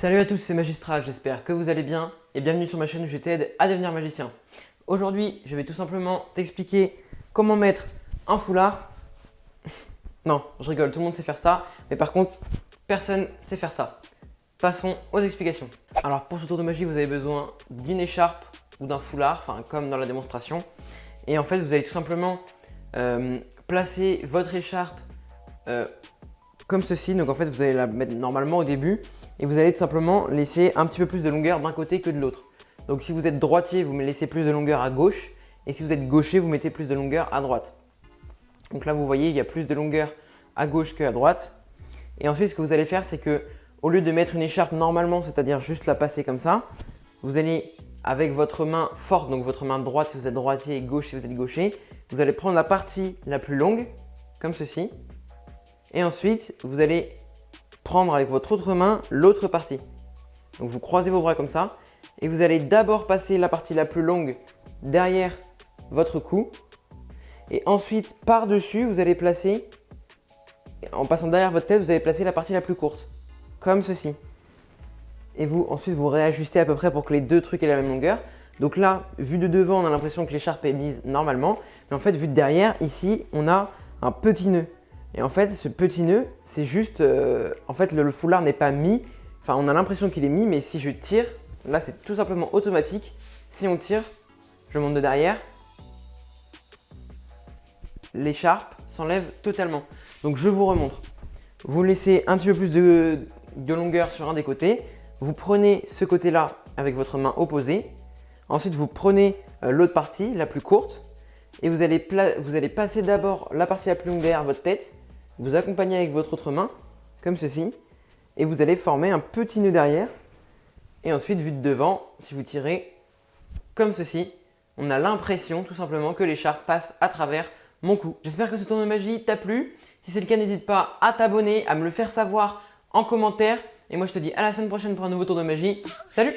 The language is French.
Salut à tous, c'est Magistral, j'espère que vous allez bien et bienvenue sur ma chaîne où je t'aide à devenir magicien. Aujourd'hui, je vais tout simplement t'expliquer comment mettre un foulard. Non, je rigole, tout le monde sait faire ça, mais par contre, personne sait faire ça. Passons aux explications. Alors pour ce tour de magie, vous avez besoin d'une écharpe ou d'un foulard, enfin comme dans la démonstration. Et en fait, vous allez tout simplement placer votre écharpe comme ceci. Donc en fait, vous allez la mettre normalement au début et vous allez tout simplement laisser un petit peu plus de longueur d'un côté que de l'autre. Donc si vous êtes droitier, vous me laissez plus de longueur à gauche et si vous êtes gaucher, vous mettez plus de longueur à droite. Donc là, vous voyez, il y a plus de longueur à gauche qu'à droite. Et ensuite, ce que vous allez faire, c'est que au lieu de mettre une écharpe normalement, c'est-à-dire juste la passer comme ça, vous allez avec votre main forte, donc votre main droite si vous êtes droitier et gauche si vous êtes gaucher, vous allez prendre la partie la plus longue, comme ceci. Et ensuite, vous allez prendre avec votre autre main l'autre partie. Donc vous croisez vos bras comme ça et vous allez d'abord passer la partie la plus longue derrière votre cou et ensuite par-dessus vous allez placer, en passant derrière votre tête, vous allez placer la partie la plus courte, comme ceci. Et ensuite vous réajustez à peu près pour que les deux trucs aient la même longueur. Donc là, vu de devant, on a l'impression que l'écharpe est mise normalement, mais en fait vu de derrière, ici, on a un petit nœud. Et en fait, ce petit nœud, c'est juste, en fait, le foulard n'est pas mis. Enfin, on a l'impression qu'il est mis, mais si je tire, là, c'est tout simplement automatique. Si on tire, je monte de derrière, l'écharpe s'enlève totalement. Donc, je vous remontre. Vous laissez un petit peu plus de longueur sur un des côtés. Vous prenez ce côté-là avec votre main opposée. Ensuite, vous prenez l'autre partie, la plus courte. Et vous allez passer d'abord la partie la plus longue derrière votre tête. Vous accompagnez avec votre autre main, comme ceci, et vous allez former un petit nœud derrière. Et ensuite, vu de devant, si vous tirez comme ceci, on a l'impression tout simplement que l'écharpe passe à travers mon cou. J'espère que ce tour de magie t'a plu. Si c'est le cas, n'hésite pas à t'abonner, à me le faire savoir en commentaire. Et moi, je te dis à la semaine prochaine pour un nouveau tour de magie. Salut!